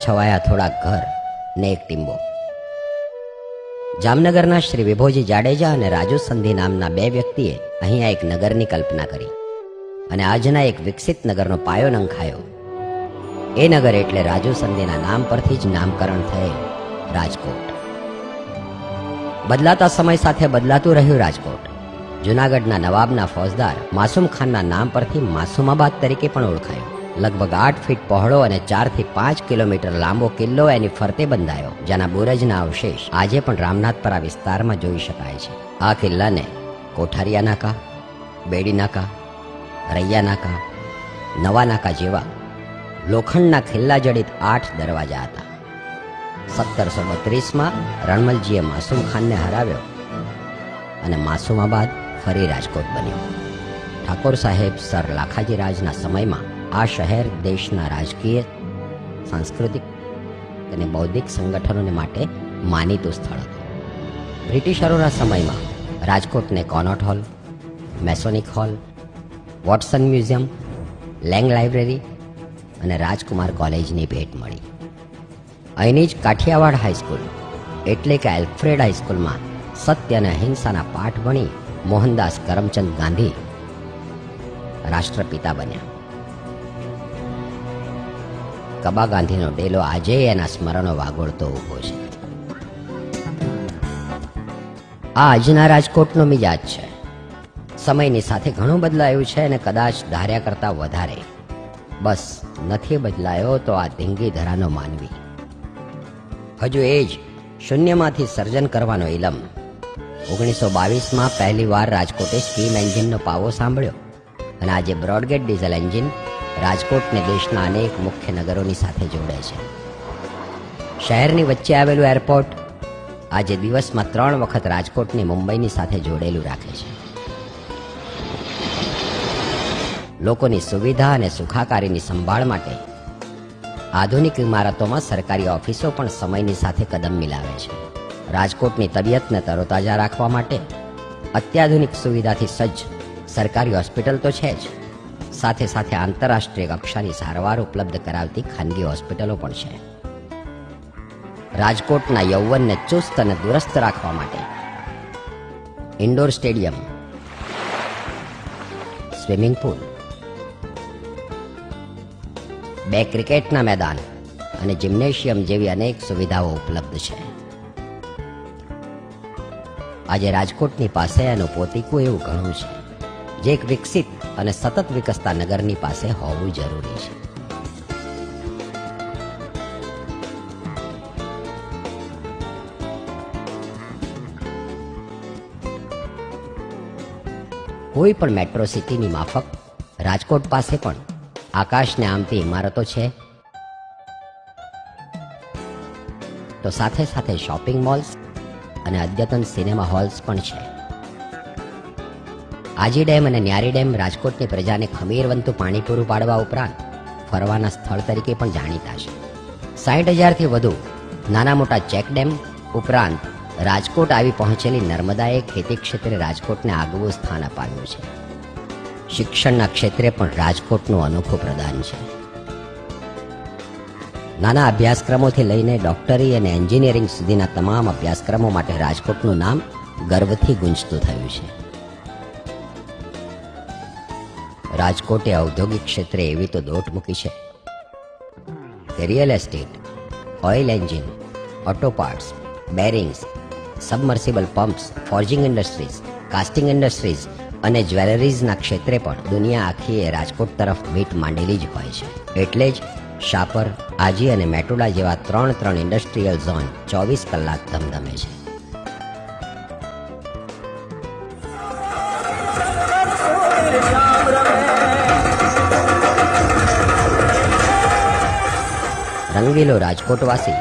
છવાયા થોડા ઘર ને એક ટીમ્બો. જામનગરના શ્રી વિભોજી જાડેજા અને રાજુ સંધિ નામના બે વ્યક્તિએ અહીંયા એક નગરની કલ્પના કરી અને આજના એક વિકસિત નગરનો પાયો નંખાયો. એ નગર એટલે રાજુ સંધિના નામ પરથી જ નામકરણ થયેલ રાજકોટ. બદલાતા સમય સાથે બદલાતું રહ્યું રાજકોટ. જૂનાગઢના નવાબના ફૌજદાર માસૂમ ખાનના નામ પરથી માસુમાબાદ તરીકે પણ ઓળખાયું. લગભગ 8 ફીટ પહોળો અને 4 થી 5 કિલોમીટર લાંબો કિલ્લો એની ફરતે બંધાયો, જેના બુરજના અવશેષ આજે પણ રામનાથપરા વિસ્તારમાં જોઈ શકાય છે. આ કિલ્લાને કોઠારિયા નાકા, બેડી નાકા, રૈયા નાકા, નવા નાકા જેવા લોખંડના ખિલ્લા જડિત 8 દરવાજા હતા. 1732માં રણમલજીએ માસૂમ ખાનને હરાવ્યો અને માસુમાબાદ ફરી રાજકોટ બન્યું. ઠાકોર સાહેબ સર લાખાજી રાજના સમયમાં આ શહેર દેશના રાજકીય, સાંસ્કૃતિક અને બૌદ્ધિક સંગઠનોને માટે માનીતું સ્થળ હતું. બ્રિટિશરોના સમયમાં રાજકોટને Connaught hall, Masonic hall, Watson museum, Lang library અને રાજકુમાર કોલેજની ભેટ મળી. અહીંની જ કાઠિયાવાડ હાઈસ્કૂલ એટલે કે એલ્ફ્રેડ હાઈસ્કૂલમાં સત્ય અને અહિંસાના પાઠ ભણી મોહનદાસ કરમચંદ ગાંધી રાષ્ટ્રપિતા બન્યા. કબા ગાંધીનો ડેલો આજે એના સ્મરણો વાગોળતો ઊભો છે. આ આજના રાજકોટનો મિજાજ છે. સમયની સાથે ઘણું બદલાયું છે અને કદાચ ધાર્યા કરતા વધારે. બસ નથી બદલાયો તો આ ધીંગી ધરાનો માનવી. હજુ એ જ શૂન્યમાંથી સર્જન કરવાનો ઇલમ. 1922માં પહેલી વાર રાજકોટે સ્ટીમ એન્જિનનો પાવો સાંભળ્યો અને આજે બ્રોડગેજ ડીઝલ એન્જિન રાજકોટને દેશના અનેક મુખ્ય નગરોની સાથે જોડે છે. શહેરની વચ્ચે આવેલું એરપોર્ટ આજે દિવસમાં 3 વખત રાજકોટની મુંબઈની સાથે જોડેલું રાખે છે. લોકોની સુવિધા અને સુખાકારીની સંભાળ માટે આધુનિક ઇમારતોમાં સરકારી ઓફિસો પણ સમયની સાથે કદમ મિલાવે છે. રાજકોટની તબિયતને તરોતાજા રાખવા માટે અત્યાધુનિક સુવિધાથી સજ્જ સરકારી હોસ્પિટલ તો છે જ, સાથે સાથે આંતરરાષ્ટ્રીય કક્ષાની સારવાર ઉપલબ્ધ કરાવતી ખાનગી હોસ્પિટલો પણ છે. રાજકોટના યૌવનને ચુસ્ત અને દુરસ્ત રાખવા માટે ઇન્ડોર સ્ટેડિયમ, સ્વિમિંગ પુલ, 2 ક્રિકેટના મેદાન અને જિમ્નેશિયમ જેવી અનેક સુવિધાઓ ઉપલબ્ધ છે. આજે રાજકોટની પાસે એનું પોતીકું એવું ઘણું છે જે એક વિકસિત અને સતત વિકસતા નગરની પાસે હોવું જરૂરી છે. કોઈ પણ મેટ્રો સિટીની માફક રાજકોટ પાસે પણ આકાશને આમતી ઇમારતો છે, તો સાથે સાથે શોપિંગ મોલ્સ અને અદ્યતન સિનેમા હોલ્સ પણ છે. આજી ડેમ અને ન્યારી ડેમ રાજકોટની પ્રજાને ખમીરવંતું પાણી પૂરું પાડવા ઉપરાંત ફરવાના સ્થળ તરીકે પણ જાણીતા છે. 60,000થી વધુ નાના મોટા ચેક ડેમ ઉપરાંત રાજકોટ આવી પહોંચેલી નર્મદાએ ખેતી ક્ષેત્રે રાજકોટને આગવું સ્થાન અપાવ્યું છે. શિક્ષણના ક્ષેત્રે પણ રાજકોટનું અનોખું પ્રદાન છે. નાના અભ્યાસક્રમોથી લઈને ડોક્ટરી અને એન્જિનિયરિંગ સુધીના તમામ અભ્યાસક્રમો માટે રાજકોટનું નામ ગર્વથી ગુંજતું થયું છે. રાજકોટે ઔદ્યોગિક ક્ષેત્રે એવી તો દોટ મૂકી છે કે real estate, oil engine, auto parts, bearings, submersible pumps, forging industries, casting industries અને જ્વેલરીઝના ક્ષેત્રે પણ દુનિયા આખીએ રાજકોટ તરફ મીટ માંડેલી જ હોય છે. એટલે જ શાપર, આજી અને મેટોડા જેવા 3 ઇન્ડસ્ટ્રીયલ ઝોન 24 કલાક ધમધમે છે. રંગીલો રાજકોટવાસી